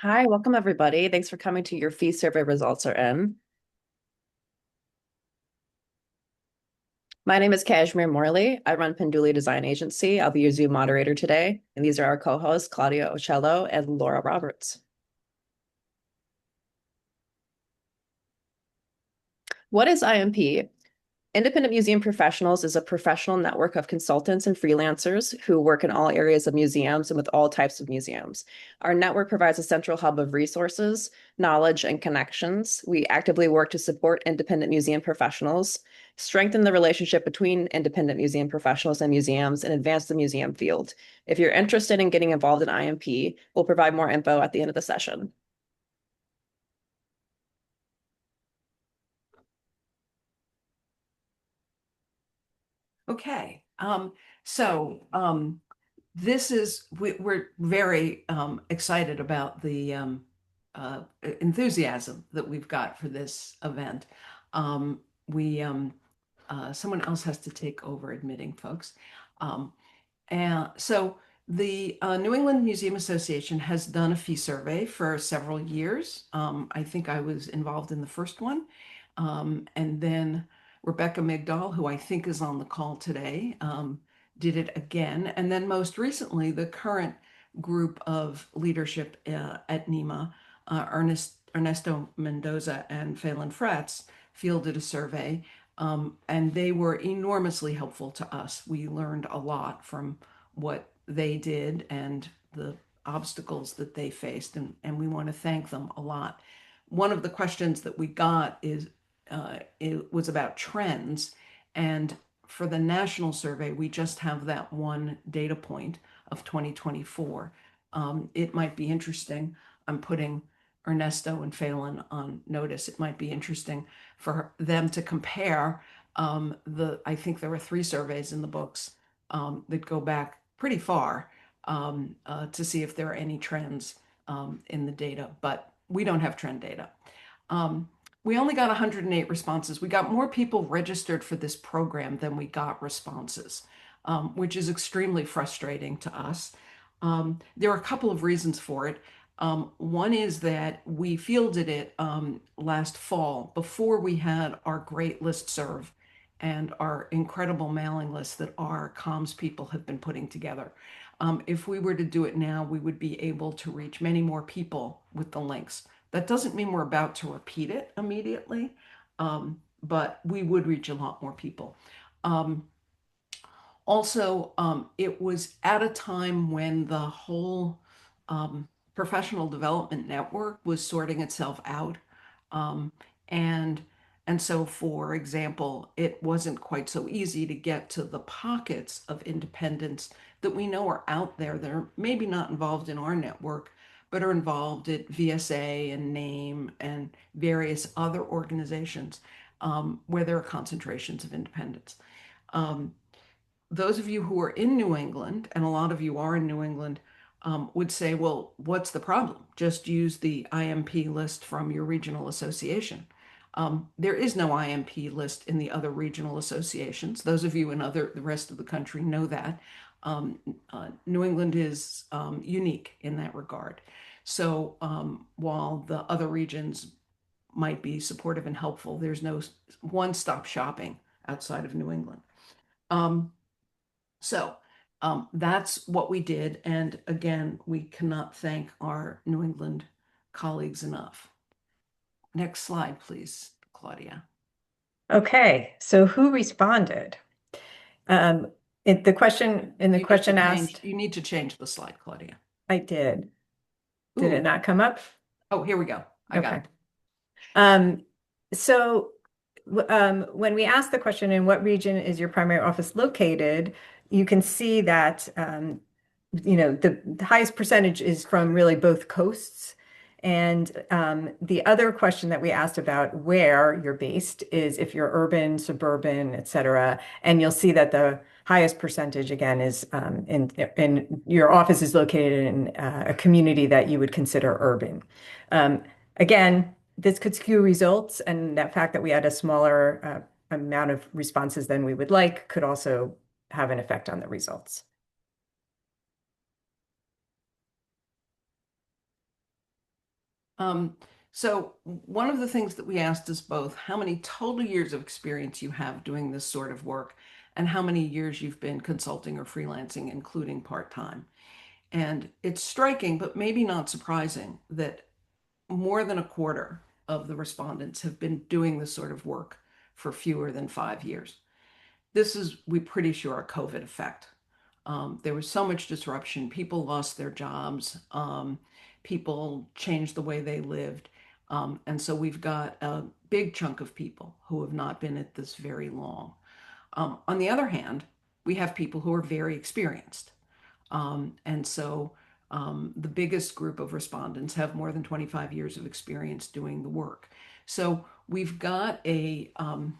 Hi, welcome everybody. Thanks for coming to your fee survey results are in. My name is Kashmir Morley. I run Penduli Design Agency. I'll be your Zoom moderator today. And these are our co-hosts, Claudia Ocello and Laura Roberts. What is IMP? Independent Museum Professionals is a professional network of consultants and freelancers who work in all areas of museums and with all types of museums. Our network provides a central hub of resources, knowledge, and connections. We actively work to support independent museum professionals, strengthen the relationship between independent museum professionals and museums, and advance the museum field. If you're interested in getting involved in IMP, we'll provide more info at the end of the session. Okay. This is we're very excited about the enthusiasm that we've got for this event. We Someone else has to take over admitting folks. Um, and so the New England Museum Association has done a fee survey for several years. I think I was involved in the first one. And then Rebecca Migdal, who I think is on the call today, did it again. And then most recently, the current group of leadership at NEMA, Ernesto Mendoza and Phelan Fretz, fielded a survey, and they were enormously helpful to us. We learned a lot from what they did and the obstacles that they faced, and we want to thank them a lot. One of the questions that we got is it was about trends, and for the national survey, we just have that one data point of 2024. It might be interesting. I'm putting Ernesto and Phelan on notice. It might be interesting for them to compare I think there were three surveys in the books that go back pretty far to see if there are any trends in the data, but we don't have trend data. Um, we only got 108 responses. We got more people registered for this program than we got responses, which is extremely frustrating to us. There are a couple of reasons for it. One is that we fielded it last fall before we had our great listserv and our incredible mailing list that our comms people have been putting together. If we were to do it now, we would be able to reach many more people with the links. That doesn't mean we're about to repeat it immediately, but we would reach a lot more people. Um, it was at a time when the whole professional development network was sorting itself out. Um, and and so, for example, it wasn't quite so easy to get to the pockets of independence that we know are out there that are maybe not involved in our network, but are involved at VSA and NAME and various other organizations where there are concentrations of independence. Um, those of you who are in New England, and a lot of you are in New England, would say, well, what's the problem? Just use the IMP list from your regional association. There is no IMP list in the other regional associations. Those of you in the rest of the country know that. New England is unique in that regard. So while the other regions might be supportive and helpful, there's no one-stop shopping outside of New England. Um, so that's what we did. And again, we cannot thank our New England colleagues enough. Next slide, please, Claudia. Okay, so who responded? Um, the question in the question asked, You need to change the slide, Claudia. I did. Did it Ooh, not come up? oh, here we go. I got Okay. it. Um, so when we asked the question, in what region is your primary office located, you can see that the highest percentage is from really both coasts. And the other question that we asked about where you're based is if you're urban, suburban, et cetera. And you'll see that the highest percentage again is in your office is located in a community that you would consider urban. Um, Again, this could skew results, and that fact that we had a smaller amount of responses than we would like could also have an effect on the results. So one of the things that we asked is both how many total years of experience you have doing this sort of work and how many years you've been consulting or freelancing, including part-time. And it's striking, but maybe not surprising, that more than a quarter of the respondents have been doing this sort of work for fewer than 5 years. This is, we're pretty sure, a COVID effect. There was so much disruption. People lost their jobs. People changed the way they lived. And so we've got a big chunk of people who have not been at this very long. On the other hand, we have people who are very experienced. And so the biggest group of respondents have more than 25 years of experience doing the work. So we've got an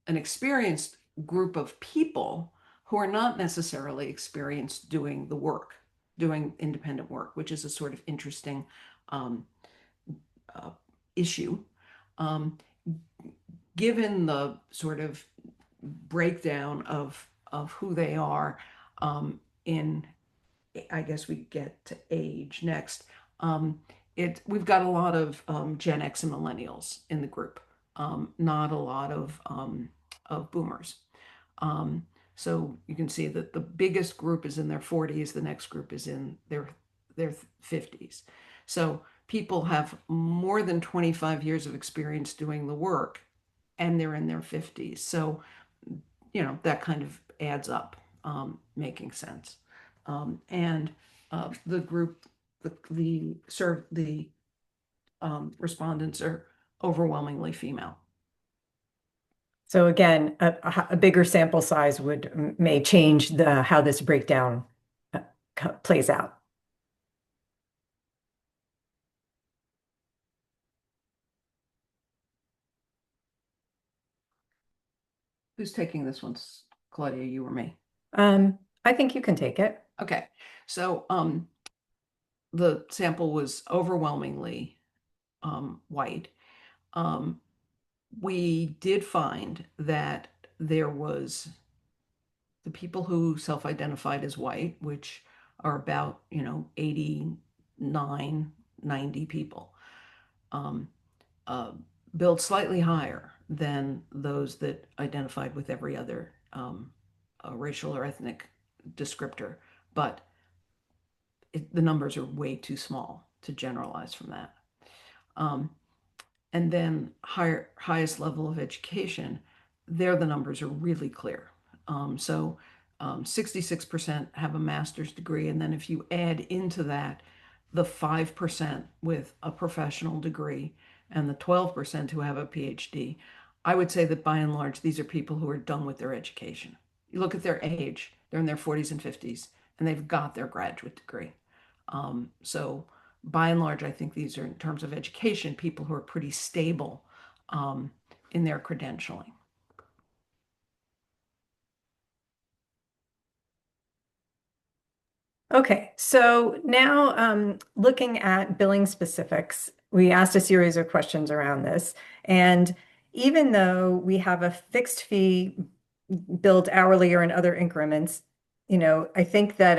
experienced group of people who are not necessarily experienced doing the work, doing independent work, which is a sort of interesting um, uh, issue. Um, Given the sort of breakdown of who they are in, I guess we get to age next. We've got a lot of Gen X and millennials in the group, not a lot of boomers. Um, so you can see that the biggest group is in their 40s, the next group is in their 50s. So people have more than 25 years of experience doing the work, and they're in their 50s. So, that kind of adds up, making sense. And the group, the respondents are overwhelmingly female. So again, a bigger sample size may change the how this breakdown uh, plays out. Who's taking this one? Claudia, you or me? I think you can take it. Okay. So the sample was overwhelmingly white. Um, we did find that there was the people who self-identified as white, which are about, 89, 90 people, um, uh, billed slightly higher than those that identified with every other racial or ethnic descriptor. But the numbers are way too small to generalize from that. Um, and then highest level of education, there the numbers are really clear. So 66% have a master's degree, and then if you add into that the 5% with a professional degree and the 12% who have a PhD, I would say that by and large these are people who are done with their education. You look at their age; they're in their 40s and 50s, and they've got their graduate degree. So by and large, I think these are, in terms of education, people who are pretty stable um, in their credentialing. Okay, so now looking at billing specifics, we asked a series of questions around this. And even though we have a fixed fee billed hourly or in other increments, I think that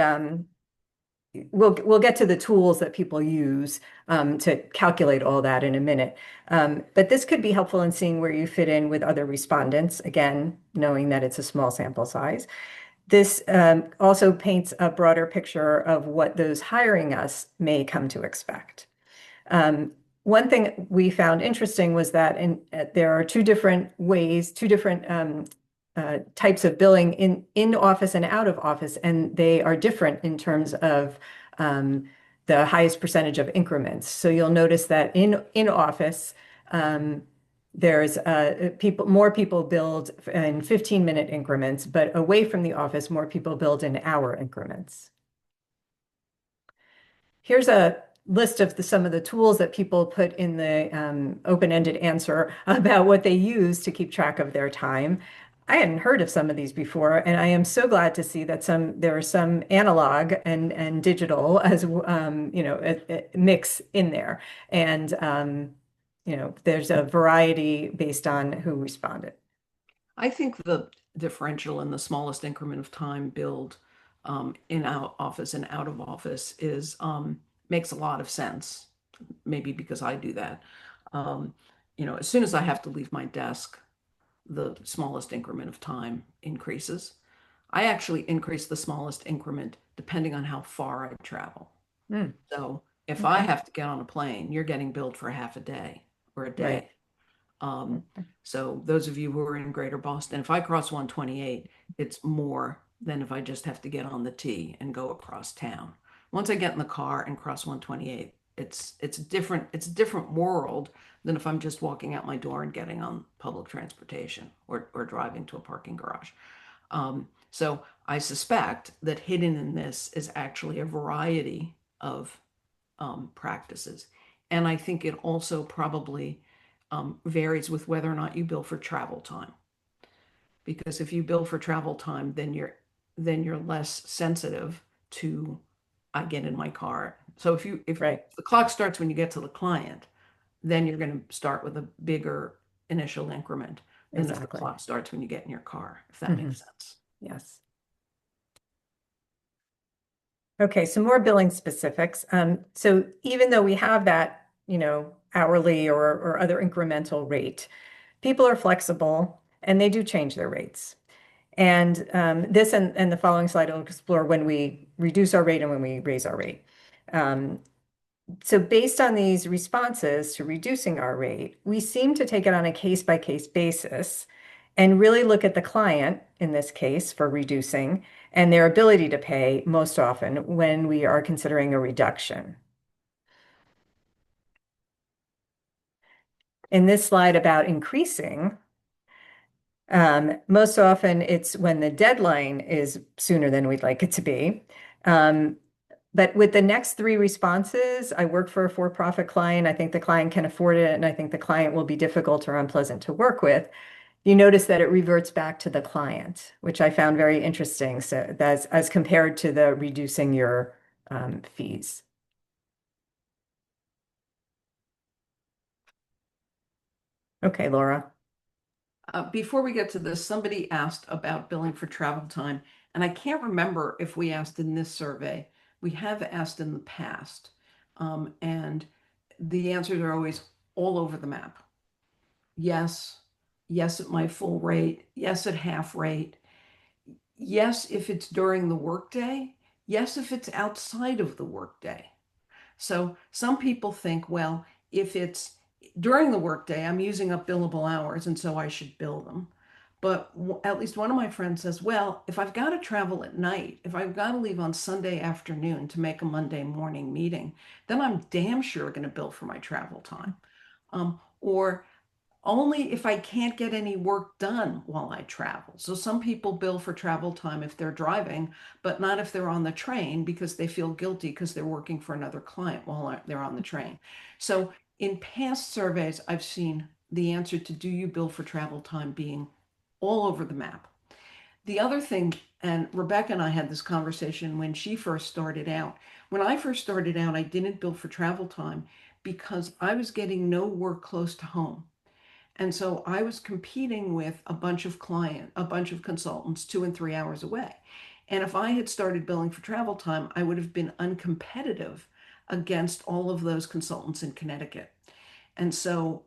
we'll get to the tools that people use to calculate all that in a minute. But this could be helpful in seeing where you fit in with other respondents, again, knowing that it's a small sample size. This also paints a broader picture of what those hiring us may come to expect. One thing we found interesting was that there are two different ways, two different types of billing in office and out of office, and they are different in terms of the highest percentage of increments. So you'll notice that in office, there's more people build in 15-minute increments, but away from the office, more people build in hour increments. Here's a list of some of the tools that people put in the open-ended answer about what they use to keep track of their time. I hadn't heard of some of these before, and I am so glad to see that there are some analog and digital as a mix in there. And there's a variety based on who responded. I think the differential in the smallest increment of time billed in out office and out of office is makes a lot of sense. maybe because I do that. Um, as soon as I have to leave my desk, the smallest increment of time increases. I actually increase the smallest increment depending on how far I travel. Mm, So if I okay. have to get on a plane, you're getting billed for half a day or a Right. day. So those of you who are in Greater Boston, if I cross 128, it's more than if I just have to get on the T and go across town. Once I get in the car and cross 128, it's a different world than if I'm just walking out my door and getting on public transportation or driving to a parking garage. So I suspect that hidden in this is actually a variety of practices. And I think it also probably varies with whether or not you bill for travel time. Because if you bill for travel time, then you're less sensitive to I get in my car. So if Right. the clock starts when you get to the client, then you're going to start with a bigger initial increment than if the Exactly. clock starts when you get in your car, if that Hmm. makes sense. Yes. Okay, some more billing specifics. So even though we have that, hourly or other incremental rate, people are flexible and they do change their rates. And this and the following slide will explore when we reduce our rate and when we raise our rate. Um, so based on these responses to reducing our rate, we seem to take it on a case-by-case basis and really look at the client, in this case, for reducing and their ability to pay most often when we are considering a reduction. In this slide about increasing, most often it's when the deadline is sooner than we'd like it to be. But with the next three responses, I work for a for-profit client. I think the client can afford it, and I think the client will be difficult or unpleasant to work with. You notice that it reverts back to the client, which I found very interesting. So that's as compared to the reducing your fees. Okay, Laura. Before we get to this, somebody asked about billing for travel time, and I can't remember if we asked in this survey. We have asked in the past, and the answers are always all over the map. Yes, yes at my full rate, yes at half rate, yes if it's during the workday, yes if it's outside of the workday. So some people think, well, if it's during the workday, I'm using up billable hours, and so I should bill them. But at least one of my friends says, well, if I've got to travel at night, if I've got to leave on Sunday afternoon to make a Monday morning meeting, then I'm damn sure going to bill for my travel time. Or only if I can't get any work done while I travel. So some people bill for travel time if they're driving, but not if they're on the train because they feel guilty because they're working for another client while they're on the train. So in past surveys, I've seen the answer to do you bill for travel time being all over the map. The other thing, and Rebecca and I had this conversation when she first started out. When I first started out, I didn't bill for travel time because I was getting no work close to home. And so I was competing with a bunch of consultants 2 and 3 hours away. And if I had started billing for travel time, I would have been uncompetitive against all of those consultants in Connecticut. And so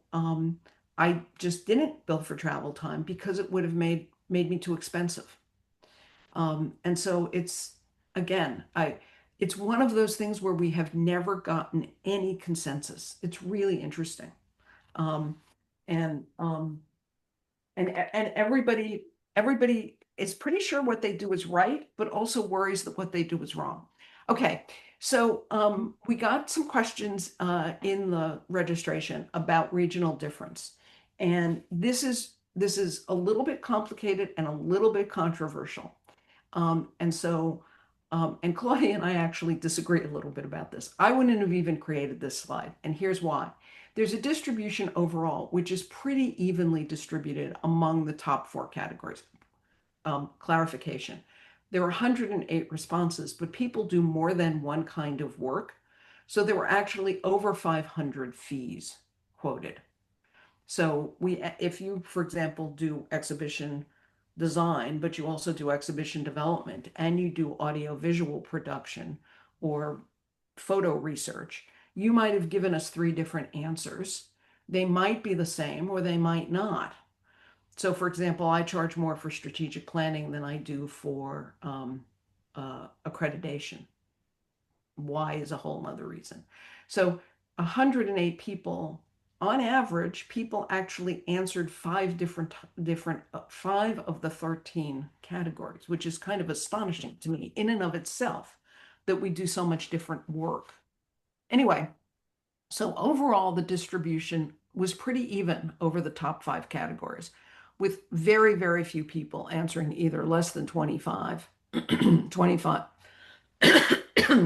I just didn't bill for travel time because it would have made me too expensive. And so it's one of those things where we have never gotten any consensus. It's really interesting. Um, and and everybody is pretty sure what they do is right, but also worries that what they do is wrong. Okay, so we got some questions in the registration about regional difference, and this is a little bit complicated and a little bit controversial. And Claudia and I actually disagree a little bit about this. I wouldn't have even created this slide, and here's why. There's a distribution overall, which is pretty evenly distributed among the top four categories. Clarification. There were 108 responses, but people do more than one kind of work. So there were actually over 500 fees quoted. So if you, for example, do exhibition design, but you also do exhibition development and you do audio visual production or photo research, You might have given us three different answers. They might be the same or they might not. So, for example, I charge more for strategic planning than I do for accreditation. Why is a whole nother reason. So 108 people, on average, people actually answered five of the 13 categories, which is kind of astonishing to me in and of itself that we do so much different work. Anyway, so overall, the distribution was pretty even over the top five categories, with very, very few people answering either less than 25, 25,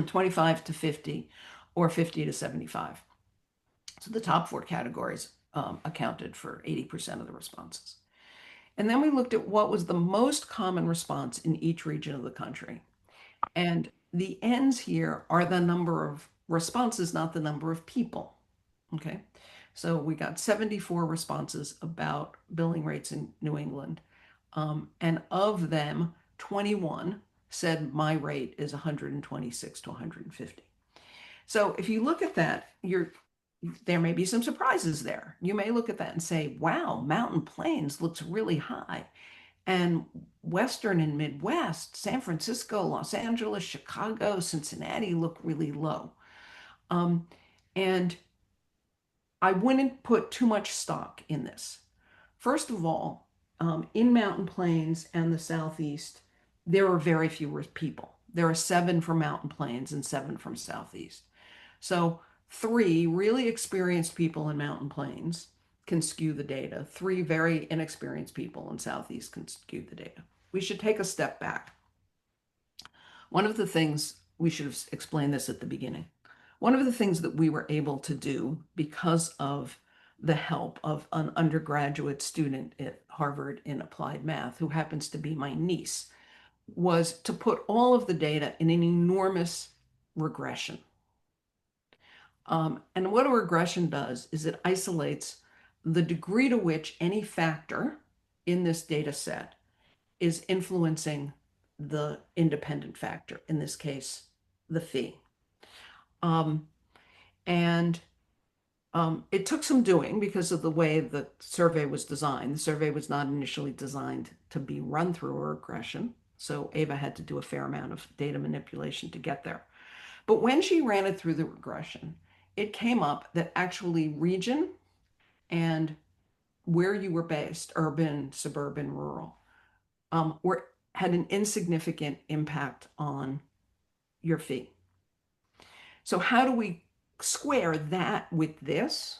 25 to 50, or 50 to 75. So the top four categories accounted for 80% of the responses. And then we looked at what was the most common response in each region of the country. And the ends here are the number of responses, not the number of people. Okay. So we got 74 responses about billing rates in New England. And of them, 21 said my rate is 126 to 150. So if you look at that, there may be some surprises there. You may look at that and say, wow, Mountain Plains looks really high. And Western and Midwest, San Francisco, Los Angeles, Chicago, Cincinnati look really low. And I wouldn't put too much stock in this. First of all, in Mountain Plains and the Southeast, there are very few people. There are 7 from Mountain Plains and 7 from Southeast. So 3 really experienced people in Mountain Plains can skew the data. 3 very inexperienced people in Southeast can skew the data. We should take a step back. One of the things, we should have explained this at the beginning. One of the things that we were able to do because of the help of an undergraduate student at Harvard in applied math, who happens to be my niece, was to put all of the data in an enormous regression. And what a regression does is it isolates the degree to which any factor in this data set is influencing the independent factor, in this case, the fee. And it took some doing because of the way the survey was designed. The survey was not initially designed to be run through a regression. So Ava had to do a fair amount of data manipulation to get there. But when she ran it through the regression, it came up that actually region and where you were based, urban, suburban, rural, had an insignificant impact on your fee. So how do we square that with this?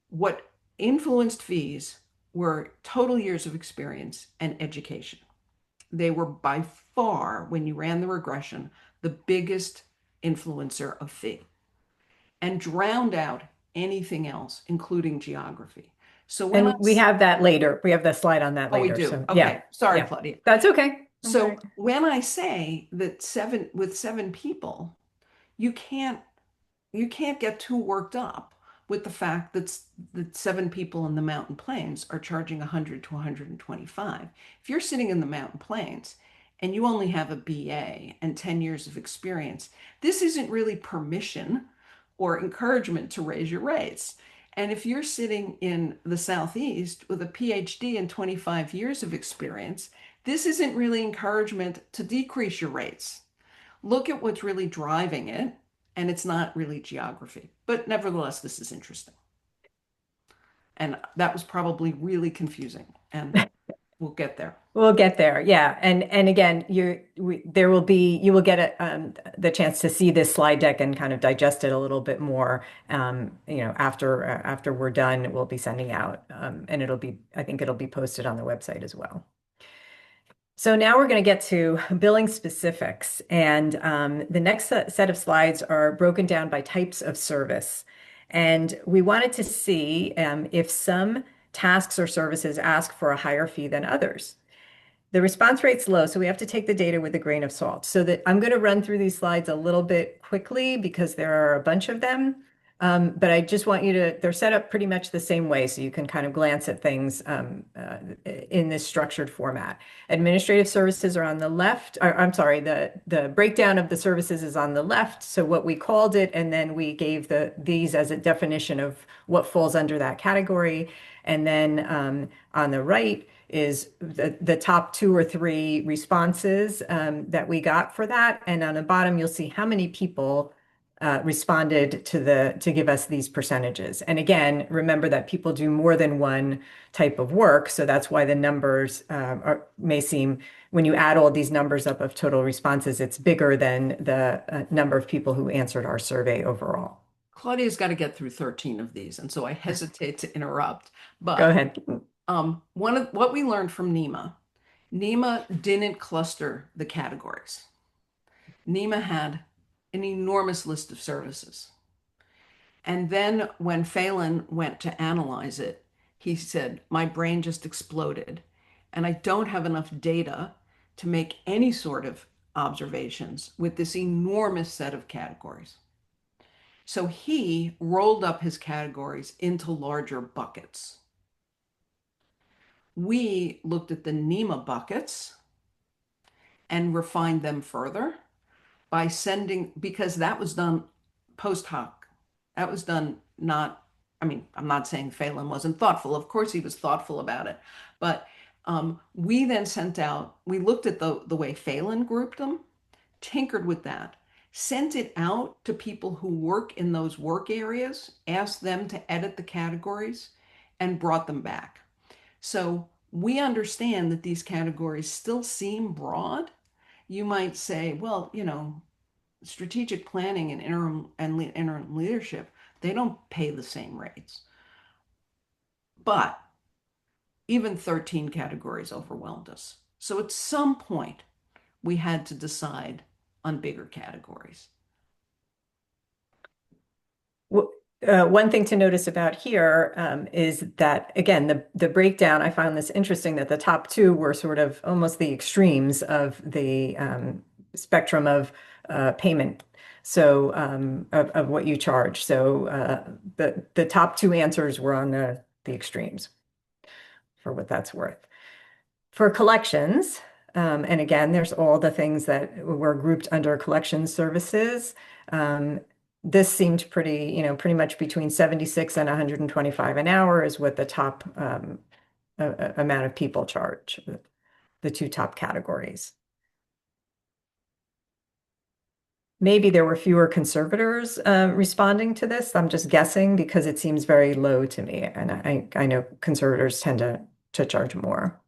What influenced fees were total years of experience and education. They were by far, when you ran the regression, the biggest influencer of fee, and drowned out anything else, including geography. So when And we have that later. We have the slide on that we later. do. So Okay. yeah, Sorry, yeah. Claudia. That's okay. So when I say that with 7 people, you can't get too worked up with the fact that 7 people in the Mountain Plains are charging 100 to 125. If you're sitting in the Mountain Plains and you only have a BA and 10 years of experience, this isn't really permission or encouragement to raise your rates. And if you're sitting in the Southeast with a PhD and 25 years of experience, this isn't really encouragement to decrease your rates. Look at what's really driving it, and it's not really geography. But nevertheless, this is interesting. And that was probably really confusing, and we'll get there. We'll get there. Yeah. And again, you will get the chance to see this slide deck and kind of digest it a little bit more. After we're done, we'll be sending out, and I think it'll be posted on the website as well. So now we're going to get to billing specifics, and the next set of slides are broken down by types of service. And we wanted to see if some tasks or services ask for a higher fee than others. The response rate's low, so we have to take the data with a grain of salt. So that I'm going to run through these slides a little bit quickly because there are a bunch of them. But I just want you to, they're set up pretty much the same way, so you can kind of glance at things in this structured format. Administrative services are on the left, or, I'm sorry, the breakdown of the services is on the left. So what we called it, and then we gave these as a definition of what falls under that category. And then on the right is the top 2 or 3 responses that we got for that. And on the bottom, you'll see how many people responded to give us these percentages. And again, remember that people do more than one type of work, so that's why the numbers may seem, when you add all these numbers up of total responses, it's bigger than the number of people who answered our survey overall. Claudia's got to get through 13 of these, and so I hesitate to interrupt. Go But ahead. one of what we learned from NEMA didn't cluster the categories. NEMA had an enormous list of services. And then when Phelan went to analyze it, he said, my brain just exploded. And I don't have enough data to make any sort of observations with this enormous set of categories. So he rolled up his categories into larger buckets. We looked at the NEMA buckets and refined them further by sending, because that was done post hoc. That was done not, I mean, I'm not saying Phelan wasn't thoughtful. Of course he was thoughtful about it. But we then sent out, we looked at the way Phelan grouped them, tinkered with that, sent it out to people who work in those work areas, asked them to edit the categories, and brought them back. So we understand that these categories still seem broad. You might say, well, strategic planning and interim leadership, they don't pay the same rates. But even 13 categories overwhelmed us. So at some point, we had to decide on bigger categories. One thing to notice about here is that, again, the breakdown, I found this interesting that the top 2 were sort of almost the extremes of the spectrum of payment. So of what you charge. So the top 2 answers were on the extremes, for what that's worth. For collections, and again, there's all the things that were grouped under collection services. This seemed pretty much between 76 and 125 an hour is what the top amount of people charge, the 2 top categories. Maybe there were fewer conservators responding to this. I'm just guessing because it seems very low to me. And I know conservators tend to charge more.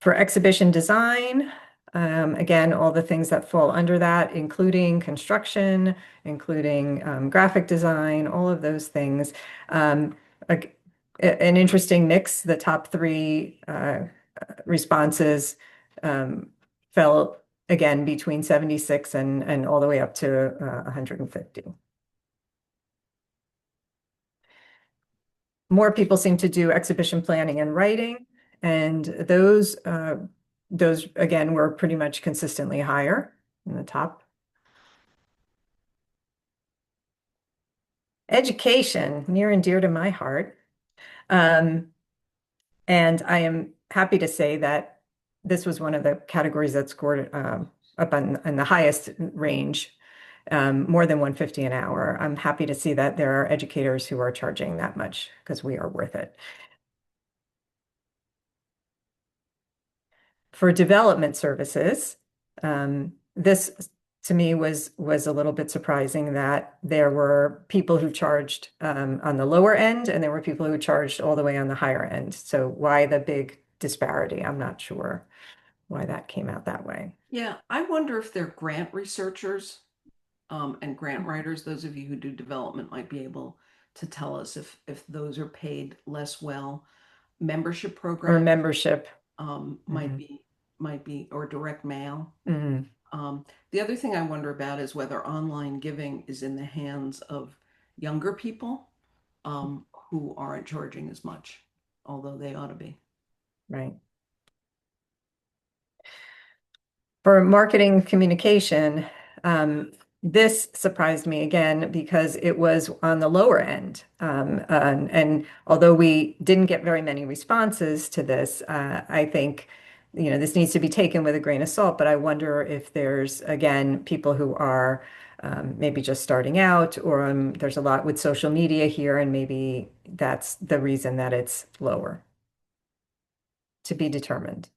For exhibition design, again, all the things that fall under that, including construction, including graphic design, all of those things. An interesting mix. The top 3 responses fell again between 76 and all the way up to 150. More people seem to do exhibition planning and writing, and those again were pretty much consistently higher in the top. Education, near and dear to my heart. And I am happy to say that this was one of the categories that scored up in the highest range, more than 150 an hour. I'm happy to see that there are educators who are charging that much because we are worth it. For development services, this to me was a little bit surprising that there were people who charged on the lower end and there were people who charged all the way on the higher end. So why the big disparity? I'm not sure why that came out that way. Yeah, I wonder if they're grant researchers and grant writers. Those of you who do development might be able to tell us if those are paid less well. Membership Or programs membership. might be, or direct mail. Mhm. The other thing I wonder about is whether online giving is in the hands of younger people who aren't charging as much, although they ought to be. Right. For marketing communication, This surprised me again because it was on the lower end. And although we didn't get very many responses to this, I think, this needs to be taken with a grain of salt. But I wonder if there's, again, people who are maybe just starting out, or there's a lot with social media here, and maybe that's the reason that it's lower, to be determined.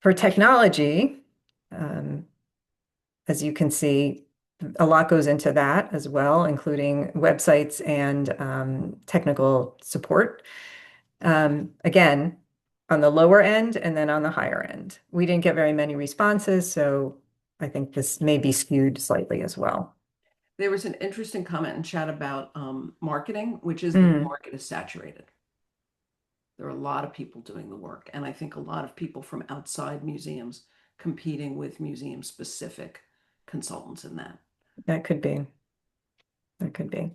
For technology, um, as you can see, a lot goes into that as well, including websites and technical support. Again, on the lower end and then on the higher end. We didn't get very many responses, so I think this may be skewed slightly as well. There was an interesting comment in chat about marketing, which is that the Mm, market is saturated. There are a lot of people doing the work, and I think a lot of people from outside museums competing with museum specific consultants in that. that could be. That could be.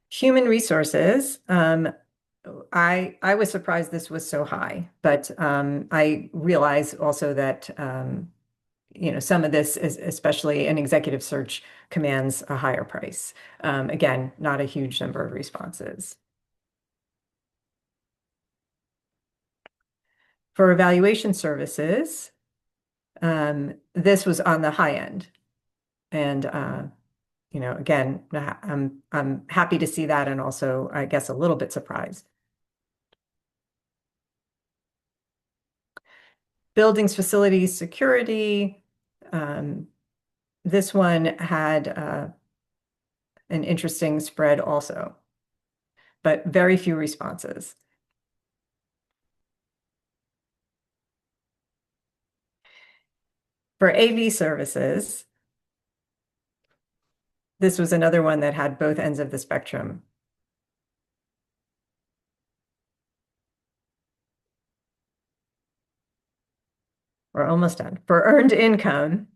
Human resources. I was surprised this was so high, but I realize also that some of this is especially an executive search commands a higher price. Again, not a huge number of responses. For evaluation services, this was on the high end. And again, I'm happy to see that, and also, I guess, a little bit surprised. Buildings, facilities, security. This one had an interesting spread also, but very few responses. For AV services, this was another one that had both ends of the spectrum. We're almost done. For earned income,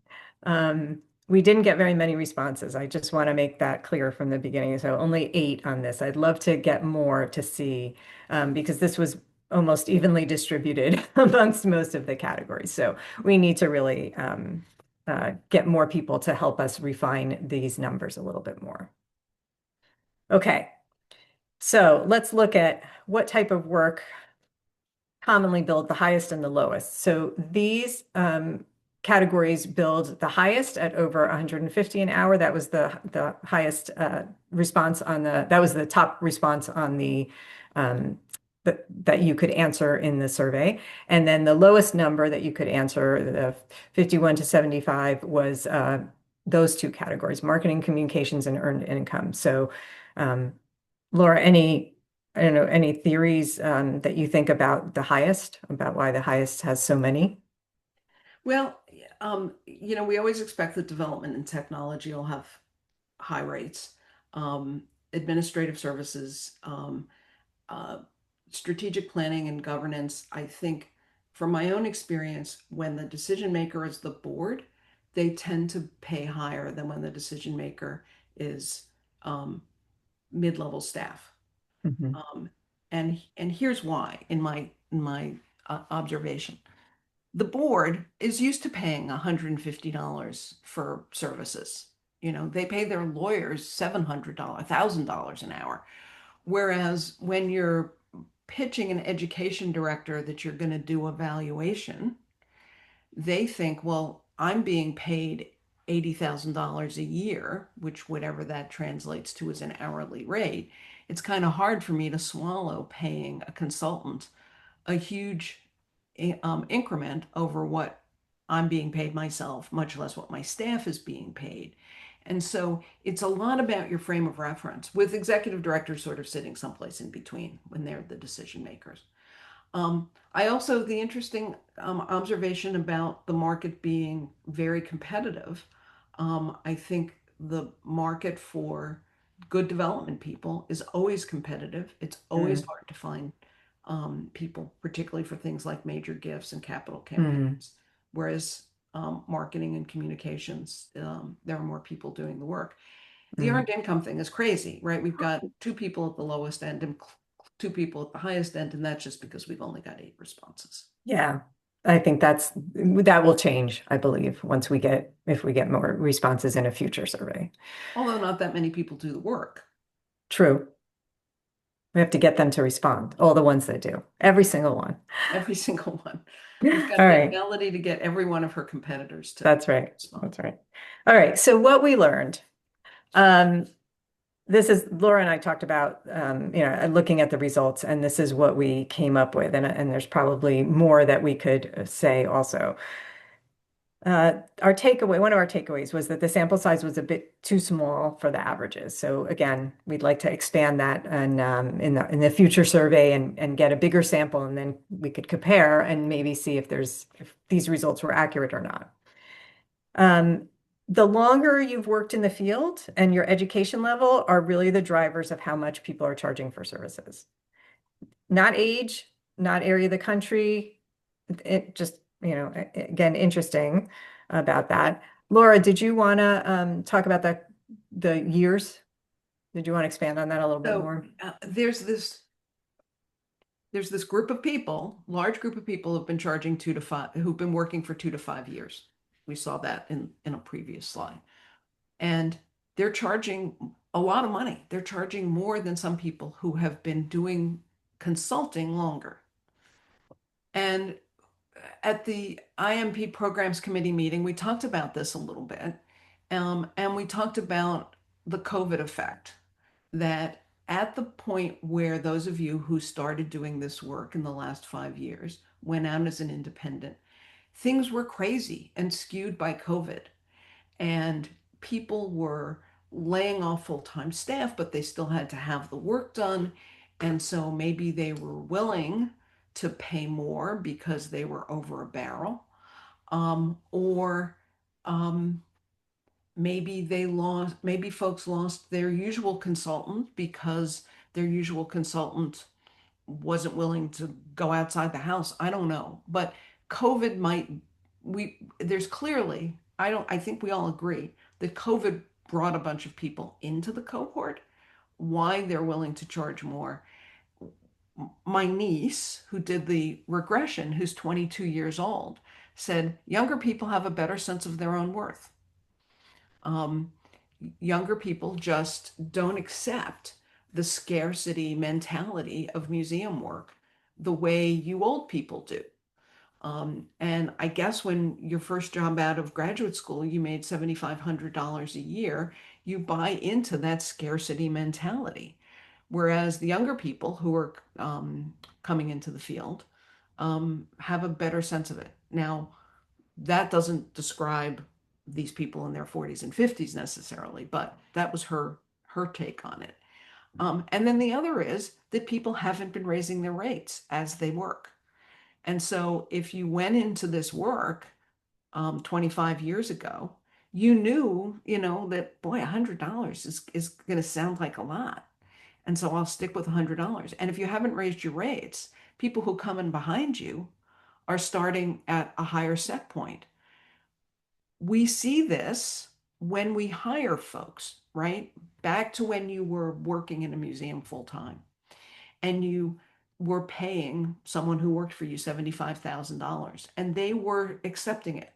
we didn't get very many responses. I just want to make that clear from the beginning. So only 8 on this. I'd love to get more to see, because this was almost evenly distributed amongst most of the categories. So we need to really get more people to help us refine these numbers a little bit more. Okay, so let's look at what type of work commonly billed the highest and the lowest. So these categories billed the highest at over 150 an hour. That was the highest response on that was the top response on the that you could answer in the survey. And then the lowest number that you could answer, the 51 to 75, was those two categories: marketing, communications, and earned income. So Laura, I don't know, any theories that you think about the highest, about why the highest has so many? Well, we always expect that development and technology will have high rates. Administrative services, uh, strategic planning and governance, I think from my own experience, when the decision maker is the board, they tend to pay higher than when the decision maker is mid-level staff. Mhm. Um, and here's why, in my observation. The board is used to paying $150 for services. They pay their lawyers $700, $1,000 an hour. Whereas when you're pitching an education director that you're going to do evaluation, they think, well, I'm being paid $80,000 a year, which whatever that translates to is an hourly rate. It's kind of hard for me to swallow paying a consultant a huge increment over what I'm being paid myself, much less what my staff is being paid. And so it's a lot about your frame of reference, with executive directors sort of sitting someplace in between when they're the decision makers. I also, the interesting observation about the market being very competitive. I think the market for good development people is always competitive. It's always Mm, hard to find people, particularly for things like major gifts and capital mm, campaigns. Whereas marketing and communications, there are more people doing the work. The mm. earned income thing is crazy, right? We've got 2 people at the lowest end and 2 people at the highest end, and that's just because we've only got 8 responses. Yeah. I think that will change, I believe, if we get more responses in a future survey. Although not that many people do the work. True. We have to get them to respond, all the ones that do, every single one. Every single one. We've All got the right. ability to get every one of her competitors to That's right. respond. That's right. All right. So what we learned, um, this is Laura and I talked about, looking at the results, and this is what we came up with. And there's probably more that we could say also. One of our takeaways was that the sample size was a bit too small for the averages. So again, we'd like to expand that and in the future survey and get a bigger sample, and then we could compare and maybe see if these results were accurate or not. The longer you've worked in the field and your education level are really the drivers of how much people are charging for services. Not age, not area of the country. It just, again, interesting about that. Laura, did you want to talk about the years? Did you want to expand on that a little bit So more? there's this group of people, large group of people who've been charging 2 to 5, who've been working for 2 to 5 years. We saw that in a previous slide. And they're charging a lot of money. They're charging more than some people who have been doing consulting longer. And at the IMP Programs Committee meeting, we talked about this a little bit. And we talked about the COVID effect, that at the point where those of you who started doing this work in the last 5 years went out as an independent, things were crazy and skewed by COVID. And people were laying off full-time staff, but they still had to have the work done. And so maybe they were willing to pay more because they were over a barrel. Or maybe folks lost their usual consultant because their usual consultant wasn't willing to go outside the house. I don't know. But COVID might, there's clearly, I think we all agree that COVID brought a bunch of people into the cohort. Why they're willing to charge more. My niece, who did the regression, who's 22 years old, said younger people have a better sense of their own worth. Um, Younger people just don't accept the scarcity mentality of museum work the way you old people do. And I guess when your first job out of graduate school, you made $7,500 a year, you buy into that scarcity mentality. Whereas the younger people who are coming into the field have a better sense of it. Now, that doesn't describe these people in their 40s and 50s necessarily, but that was her take on it. And then the other is that people haven't been raising their rates as they work. And so if you went into this work 25 years ago, you knew, that boy, $100 is going to sound like a lot. And so I'll stick with $100. And if you haven't raised your rates, people who come in behind you are starting at a higher set point. We see this when we hire folks, right? Back to when you were working in a museum full time and you were paying someone who worked for you $75,000 and they were accepting it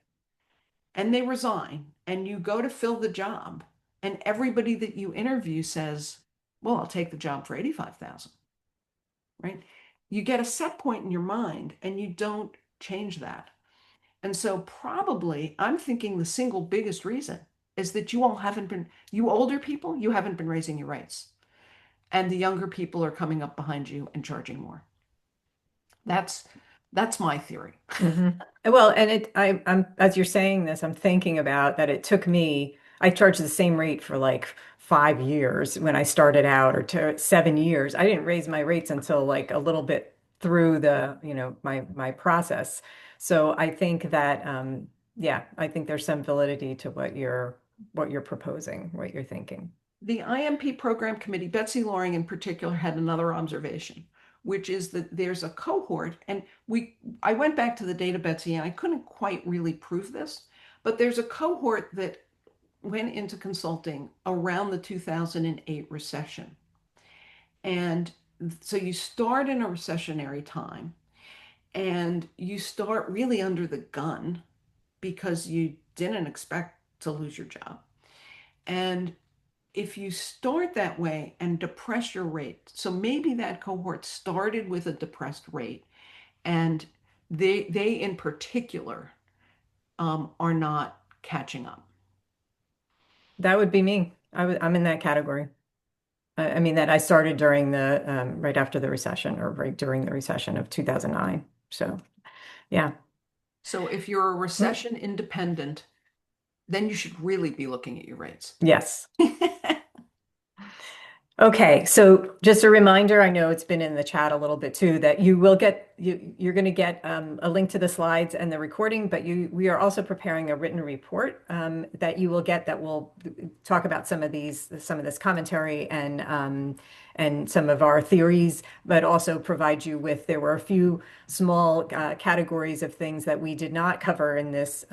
and they resign and you go to fill the job and everybody that you interview says, well, I'll take the job for 85,000, right? You get a set point in your mind and you don't change that. And so probably I'm thinking the single biggest reason is that you older people, you haven't been raising your rates. And the younger people are coming up behind you and charging more. That's that's my theory. Mhm. Well, and I'm as you're saying this, I'm thinking about that I charged the same rate for like 5 years when I started out, or 7 years. I didn't raise my rates until like a little bit through my process. So I think that, yeah, I think there's some validity to what you're proposing, what you're thinking. The IMP program committee, Betsy Loring in particular, had another observation, which is that there's a cohort, and I went back to the data, Betsy, and I couldn't quite really prove this, but there's a cohort that went into consulting around the 2008 recession. And so you start in a recessionary time, and you start really under the gun because you didn't expect to lose your job. And if you start that way and depress your rate, so maybe that cohort started with a depressed rate, and they in particular are not catching up. That would be me. I'm in that category. I mean that I started during the right after the recession or right during the recession of 2009. So yeah. So if you're a recession independent, then you should really be looking at your rates. Yes. Okay, so just a reminder, I know it's been in the chat a little bit too, that you will get you're going to get a link to the slides and the recording, but we are also preparing a written report that you will get that will talk about some of this commentary and some of our theories, but also provide you with there were a few small categories of things that we did not cover in this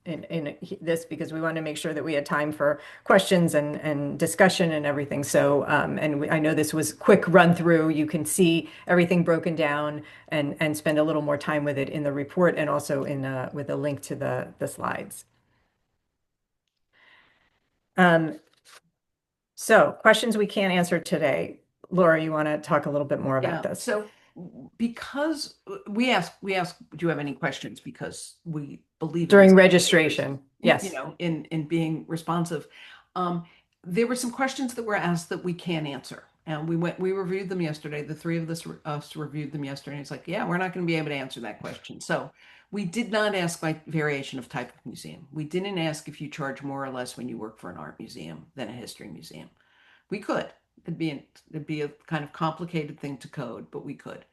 in this because we want to make sure that we had time for questions and discussion and everything. So, I know this was quick run through. You can see everything broken down and spend a little more time with it in the report and also in with a link to the slides. So questions we can't answer today. Laura, you want to talk a little bit more about this? So because we ask, do you have any questions? Because we believe during registration, yes, you know, in being responsive. There were some questions that were asked that we can't answer, and we reviewed them yesterday. The three of us reviewed them yesterday. And it's like, yeah, we're not going to be able to answer that question. So we did not ask by variation of type of museum. We didn't ask if you charge more or less when you work for an art museum than a history museum. We could. It'd be a kind of complicated thing to code, but we could.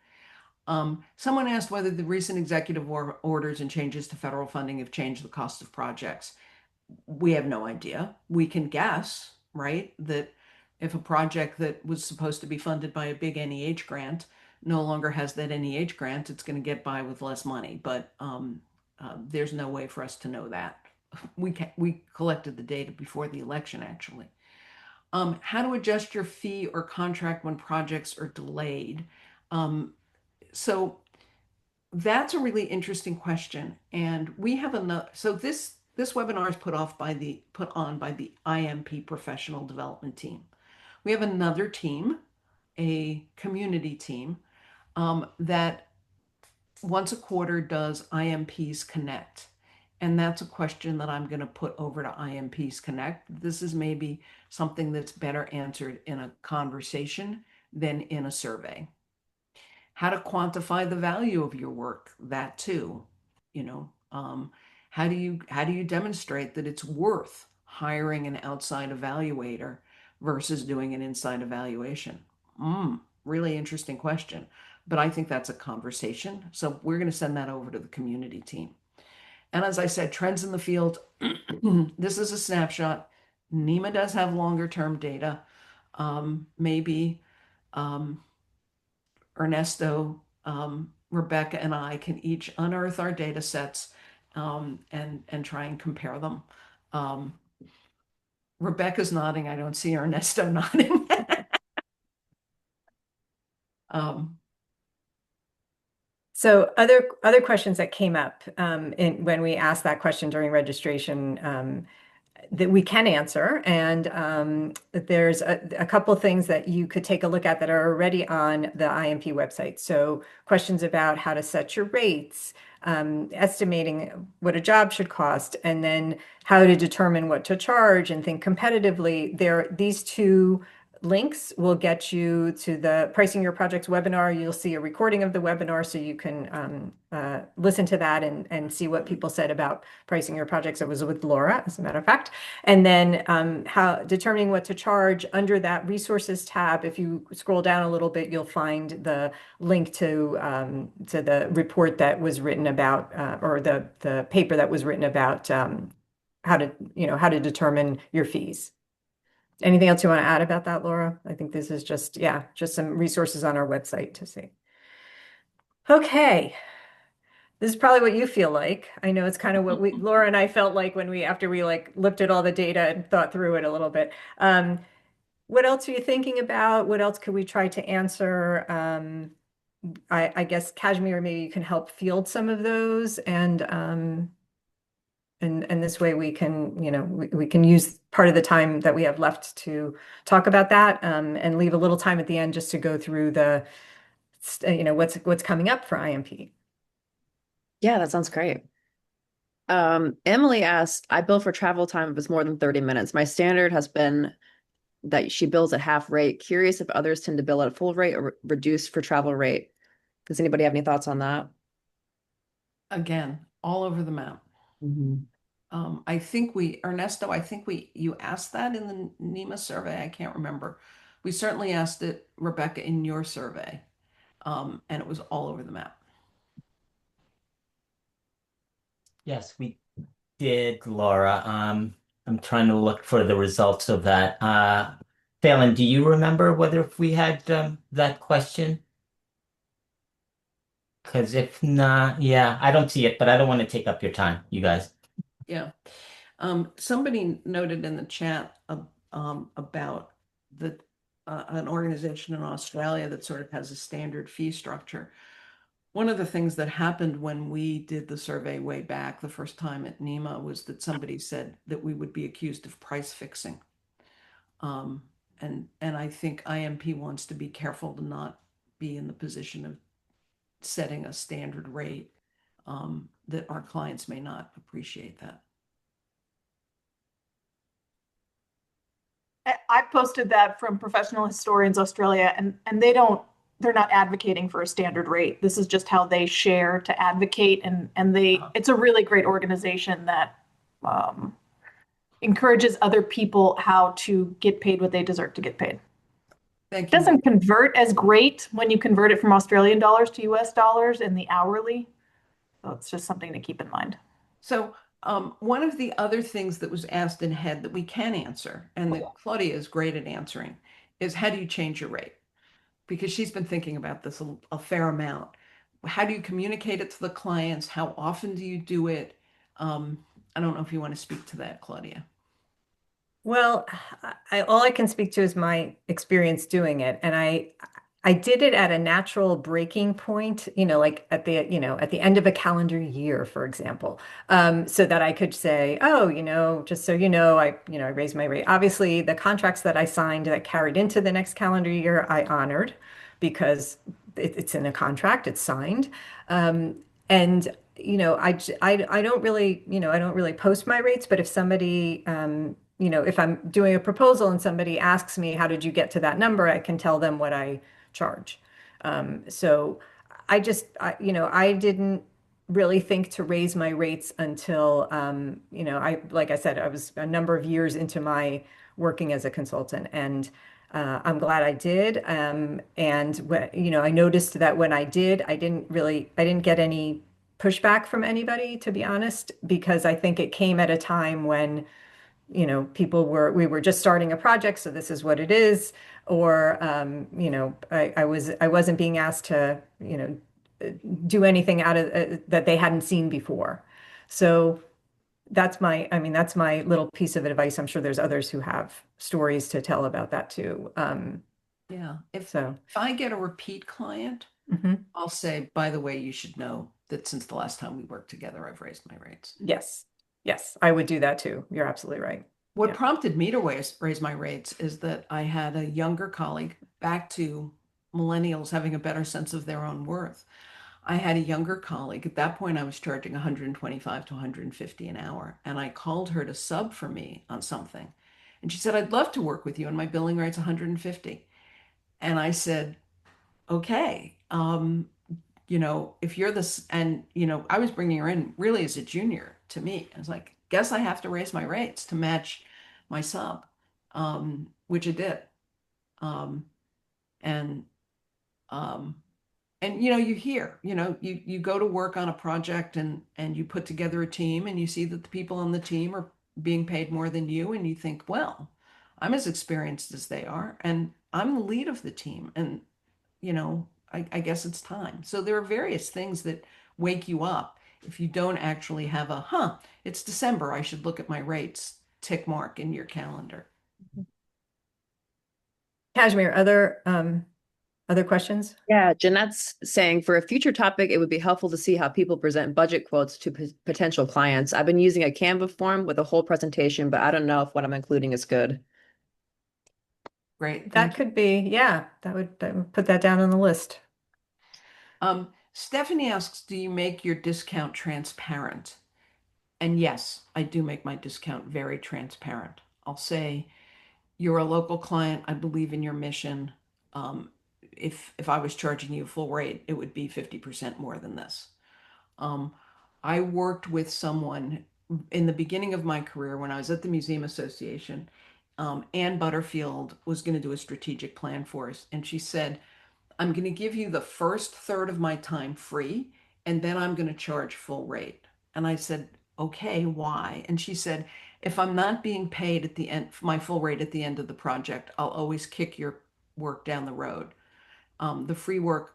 Someone asked whether the recent executive orders and changes to federal funding have changed the cost of projects. We have no idea. We can guess, right, that if a project that was supposed to be funded by a big NEH grant no longer has that NEH grant, it's going to get by with less money. But there's no way for us to know that. We collected the data before the election, actually. How to adjust your fee or contract when projects are delayed. So that's a really interesting question. And we have another, so this webinar is put on by the IMP professional development team. We have another team, a community team, that once a quarter does IMPs Connect. And that's a question that I'm going to put over to IMPs Connect. This is maybe something that's better answered in a conversation than in a survey. How to quantify the value of your work, that too, you know. How do you demonstrate that it's worth hiring an outside evaluator versus doing an inside evaluation? Really interesting question. But I think that's a conversation. So we're going to send that over to the community team. And as I said, trends in the field, this is a snapshot. NEMA does have longer term data. Maybe Ernesto, Rebecca, and I can each unearth our data sets and try and compare them. Rebecca's nodding. I don't see Ernesto nodding. So other questions that came up when we asked that question during registration that we can answer, and there's a couple things that you could take a look at that are already on the IMP website. So questions about how to set your rates, estimating what a job should cost, and then how to determine what to charge and think competitively. These two links will get you to the Pricing Your Projects webinar. You'll see a recording of the webinar so you can listen to that and see what people said about pricing your projects. It was with Laura, as a matter of fact. And then how determining what to charge under that resources tab. If you scroll down a little bit, you'll find the link to the report that was written about or the paper that was written about how to determine your fees. Anything else you want to add about that, Laura? I think this is just some resources on our website to see. Okay. This is probably what you feel like. I know it's kind of what Laura and I felt like after we like looked at all the data and thought through it a little bit. What else are you thinking about? What else could we try to answer? I guess Kashmir, maybe you can help field some of those, and this way we can, we can use part of the time that we have left to talk about that, and leave a little time at the end just to go through what's coming up for IMP. Yeah, that sounds great. Emily asked, I bill for travel time if it's more than 30 minutes. My standard has been that she bills at half rate. Curious if others tend to bill at a full rate or reduced for travel rate. Does anybody have any thoughts on that? Again, all over the map. Mhm. I think Ernesto, you asked that in the NEMA survey. I can't remember. We certainly asked it, Rebecca, in your survey, and it was all over the map. Yes, we did, Laura. I'm trying to look for the results of that. Phelan, do you remember whether we had that question? Because if not, yeah, I don't see it, but I don't want to take up your time, you guys. Yeah. Somebody noted in the chat about an organization in Australia that sort of has a standard fee structure. One of the things that happened when we did the survey way back the first time at NEMA was that somebody said that we would be accused of price fixing. Um, and I think IMP wants to be careful to not be in the position of setting a standard rate that our clients may not appreciate that. I posted that from Professional Historians Australia, and they're not advocating for a standard rate. This is just how they share to advocate, and it's a really great organization that um, encourages other people how to get paid what they deserve to get paid. Thank It you. doesn't convert as great when you convert it from Australian dollars to US dollars in the hourly. So it's just something to keep in mind. So one of the other things that was asked in head that we can answer, and that Claudia is great at answering, is how do you change your rate? Because she's been thinking about this a fair amount. How do you communicate it to the clients? How often do you do it? I don't know if you want to speak to that, Claudia. Well, all I can speak to is my experience doing it, and I did it at a natural breaking point, like at the end of a calendar year, for example, so that I could say, oh, just so I raised my rate. Obviously, the contracts that I signed that carried into the next calendar year, I honored because it's in a contract, it's signed, and I don't really, I don't really post my rates, but if somebody if I'm doing a proposal and somebody asks me, how did you get to that number? I can tell them what I charge. So I didn't really think to raise my rates until, like I said, I was a number of years into my working as a consultant, and I'm glad I did. And I noticed that when I did, I didn't get any pushback from anybody, to be honest, because I think it came at a time when we were just starting a project, so this is what it is. Or, I wasn't being asked to, do anything out of that they hadn't seen before. So that's my little piece of advice. I'm sure there's others who have stories to tell about that too. Yeah. If So, I get a repeat client, mhm. I'll say, by the way, you should know that since the last time we worked together, I've raised my rates. Yes, yes, I would do that too. You're absolutely right. What Yeah. prompted me to raise my rates is that I had a younger colleague, back to millennials having a better sense of their own worth. I had a younger colleague. At that point, I was charging 125 to 150 an hour. And I called her to sub for me on something. And she said, I'd love to work with you. And my billing rate's 150. And I said, okay. If you're this, and, I was bringing her in really as a junior to me. I was like, guess I have to raise my rates to match my sub, which I did. Um, and, um, and you go to work on a project, and you put together a team, and you see that the people on the team are being paid more than you, and you think, well, I'm as experienced as they are, and I'm the lead of the team, and I guess it's time. So there are various things that wake you up if you don't actually have it's December, I should look at my rates tick mark in your calendar. Kashmir, other Other questions? Yeah, Jeanette's saying for a future topic, it would be helpful to see how people present budget quotes to potential clients. I've been using a Canva form with a whole presentation, but I don't know if what I'm including is good. Great, That thank you. could be, yeah, that would put that down on the list. Stephanie asks, do you make your discount transparent? And yes, I do make my discount very transparent. I'll say, you're a local client. I believe in your mission. If I was charging you full rate, it would be 50% more than this. Um, I worked with someone in the beginning of my career when I was at the Museum Association. Ann Butterfield was going to do a strategic plan for us, and she said, I'm going to give you the first third of my time free, and then I'm going to charge full rate. And I said, okay, why? And she said, if I'm not being paid at the end, my full rate at the end of the project, I'll always kick your work down the road. The free work,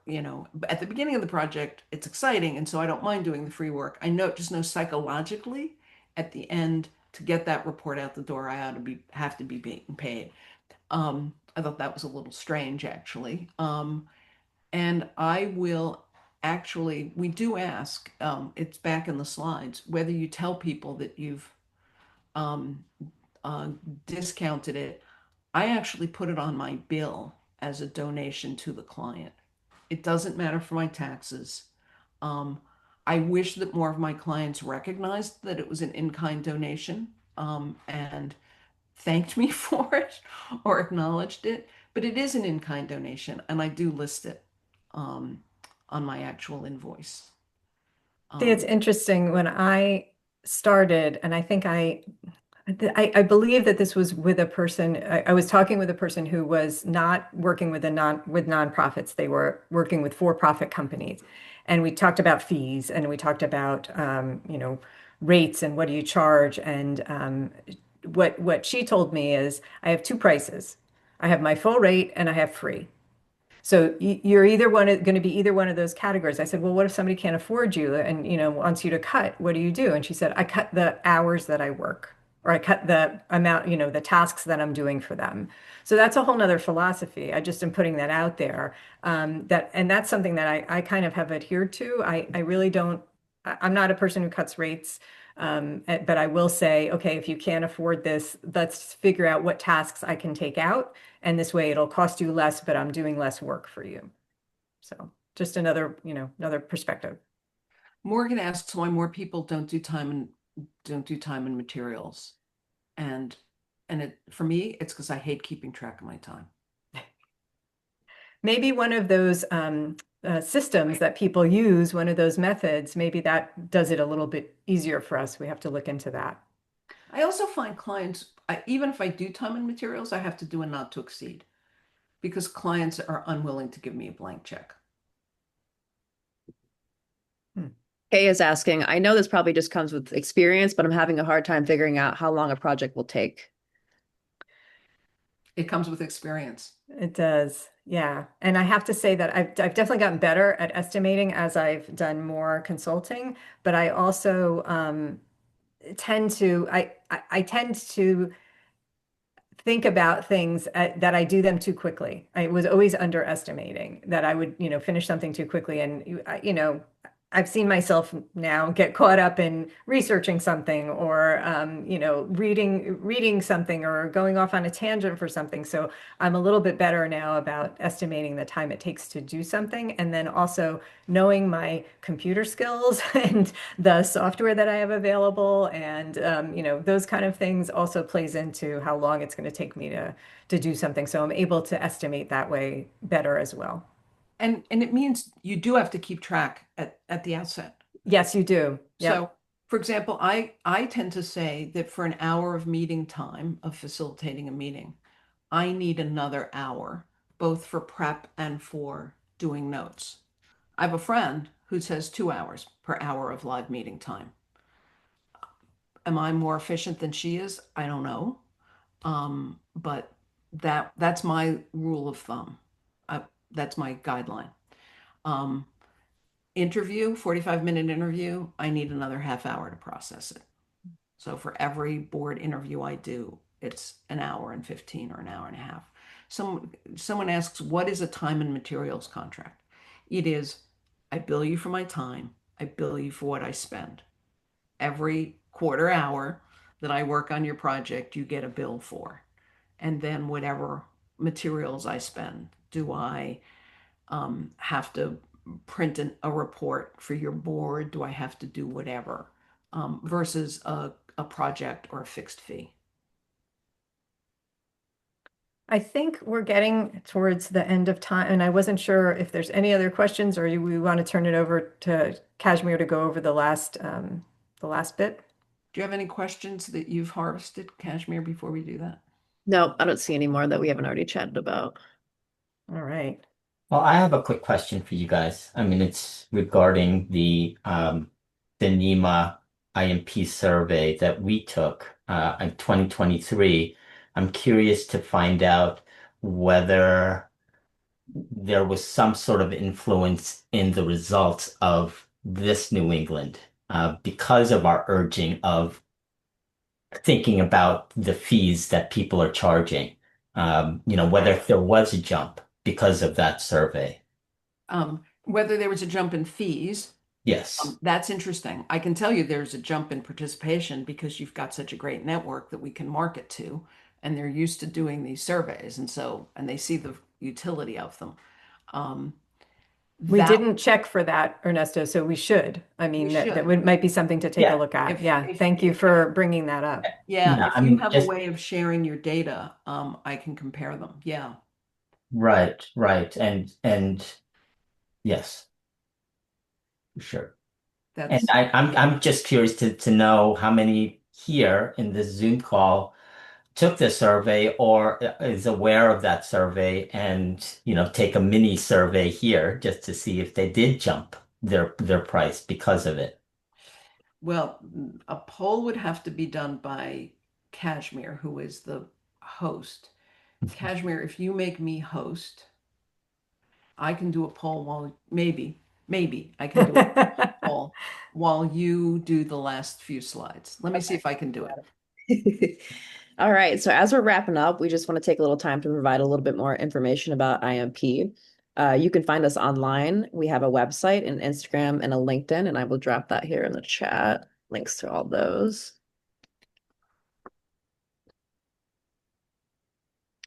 at the beginning of the project, it's exciting. And so I don't mind doing the free work. Just know psychologically at the end to get that report out the door, I ought to have to be being paid. I thought that was a little strange, actually. And I will actually, we do ask, it's back in the slides, whether you tell people that you've um, uh, discounted it. I actually put it on my bill as a donation to the client. It doesn't matter for my taxes. Um, I wish that more of my clients recognized that it was an in-kind donation, and thanked me for it or acknowledged it, but it is an in-kind donation, and I do list it um, on my actual invoice. See, it's Um, interesting when I started, and I think I believe that this was with a person. I was talking with a person who was not working with nonprofits. They were working with for-profit companies, and we talked about fees and we talked about rates and what do you charge. And what she told me is I have two prices. I have my full rate and I have free. So you're either going to be either one of those categories. I said, well, what if somebody can't afford you and wants you to cut? What do you do? And she said, I cut the hours that I work, or I cut the amount, the tasks that I'm doing for them. So that's a whole nother philosophy. I just am putting that out there. And that's something that I kind of have adhered to. I really don't. I'm not a person who cuts rates. But I will say, okay, if you can't afford this, let's figure out what tasks I can take out. And this way it'll cost you less, but I'm doing less work for you. So just another perspective. Morgan asks why more people don't do time and materials, and for me, it's because I hate keeping track of my time. Maybe one of those systems that people use, one of those methods, maybe that does it a little bit easier for us. We have to look into that. I also find clients, even if I do time and materials, I have to do a not to exceed because clients are unwilling to give me a blank check. Hmm. Kay is asking, I know this probably just comes with experience, but I'm having a hard time figuring out how long a project will take. It comes with experience. It does. Yeah. And I have to say that I've definitely gotten better at estimating as I've done more consulting, but I also tend to I tend to think about things that I do them too quickly. I was always underestimating that I would, finish something too quickly. And, I've seen myself now get caught up in researching something or, reading something or going off on a tangent for something. So I'm a little bit better now about estimating the time it takes to do something. And then also knowing my computer skills and the software that I have available and those kind of things also plays into how long it's going to take me to do something. So I'm able to estimate that way better as well. And it means you do have to keep track at the outset. Yes, you do. Yep. So, for example, I tend to say that for an hour of meeting time of facilitating a meeting, I need another hour, both for prep and for doing notes. I have a friend who says 2 hours per hour of live meeting time. Am I more efficient than she is? I don't know. But that's my rule of thumb. That's my guideline. Um, 45-minute interview, I need another half hour to process it. So for every board interview I do, it's an hour and 15 or an hour and a half. someone asks, what is a time and materials contract? It is, I bill you for my time. I bill you for what I spend. Every quarter hour that I work on your project, you get a bill for. And then whatever materials I spend, do I have to print a report for your board? Do I have to do whatever? Versus a project or a fixed fee. I think we're getting towards the end of time, and I wasn't sure if there's any other questions or we want to turn it over to Kashmir to go over the last bit. Do you have any questions that you've harvested, Kashmir, before we do that? No, I don't see any more that we haven't already chatted about. All right. Well, I have a quick question for you guys. I mean, it's regarding the NEMA IMP survey that we took in 2023. I'm curious to find out whether there was some sort of influence in the results of this New England because of our urging of thinking about the fees that people are charging. Whether there was a jump because of that survey. Whether there was a jump in fees, Yes. that's interesting. I can tell you there's a jump in participation because you've got such a great network that we can market to, and they're used to doing these surveys, and they see the utility of them. We That didn't check for that, Ernesto, so we should. I mean, might be something to take Yeah. a look at. If- Thank you for bringing that up. Yeah, I if you mean, have just a way of sharing your data, I can compare them. Yeah. right, and yes, sure. And That's I'm just curious to know how many here in this Zoom call took the survey or is aware of that survey and take a mini survey here just to see if they did jump their price because of it. Well, a poll would have to be done by Kashmir, who is the host. Kashmir, if you make me host, I can do a poll while maybe I can do a poll while you do the last few slides. Let me see if I can do it. All right. So as we're wrapping up, we just want to take a little time to provide a little bit more information about IMP. You can find us online. We have a website, an Instagram, and a LinkedIn, and I will drop that here in the chat. Links to all those.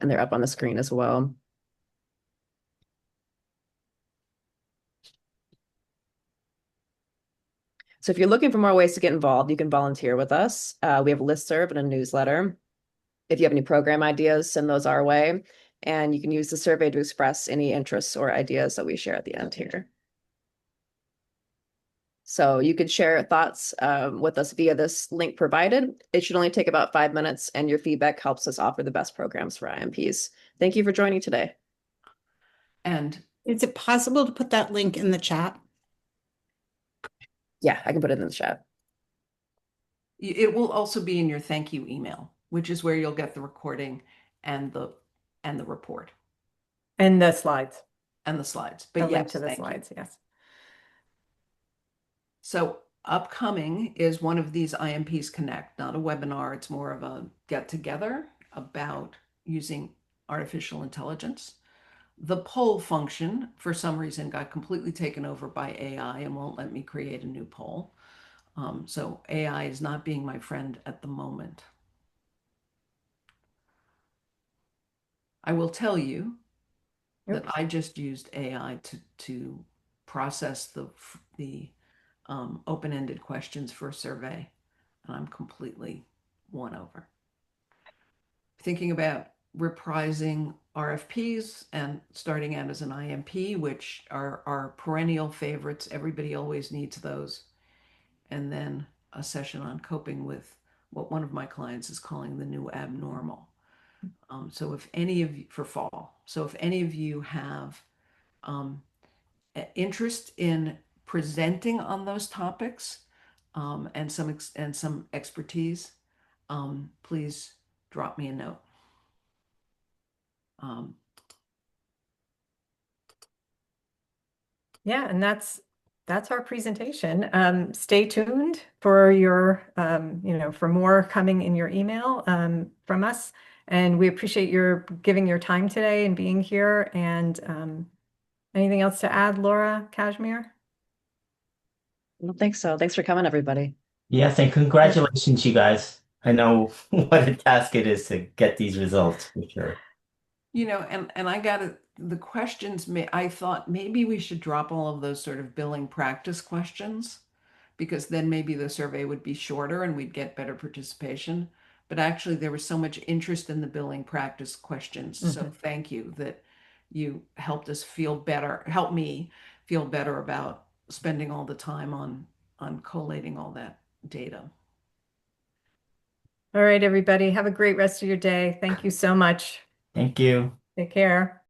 And they're up on the screen as well. So if you're looking for more ways to get involved, you can volunteer with us. We have a listserv and a newsletter. If you have any program ideas, send those our way. And you can use the survey to express any interests or ideas that we share at the end here. So you could share thoughts with us via this link provided. It should only take about 5 minutes, and your feedback helps us offer the best programs for IMPs. Thank you for joining today. And Is it possible to put that link in the chat? Yeah, I can put it in the chat. it will also be in your thank you email, which is where you'll get the recording and the report And the slides, and the slides. the But link yes, to the thank you. slides, yes. So upcoming is one of these IMPs Connect, not a webinar. It's more of a get together about using artificial intelligence. The poll function, for some reason, got completely taken over by AI and won't let me create a new poll. So AI is not being my friend at the moment. I will tell you that I just used AI to process the open-ended questions for a survey, and I'm completely won over. Thinking about reprising RFPs and starting out as an IMP, which are our perennial favorites. Everybody always needs those. And then a session on coping with what one of my clients is calling the new abnormal. So if any of you, for fall, so if any of you have interest in presenting on those topics and some expertise, please drop me a note. Yeah, and that's that's our presentation. Stay tuned for your, for more coming in your email from us. And we appreciate your giving your time today and being here. And anything else to add, Laura, Kashmir? I don't think so. Thanks for coming, everybody. Yes, and congratulations, you guys. I know what a task it is to get these results for sure. And I got it. The questions, I thought maybe we should drop all of those sort of billing practice questions, because then maybe the survey would be shorter and we'd get better participation. But actually, there was so much interest in the billing practice questions. So thank you that you helped us feel better, help me feel better about spending all the time on collating all that data. All right, everybody. Have a great rest of your day. Thank you so much. Thank you. Take care.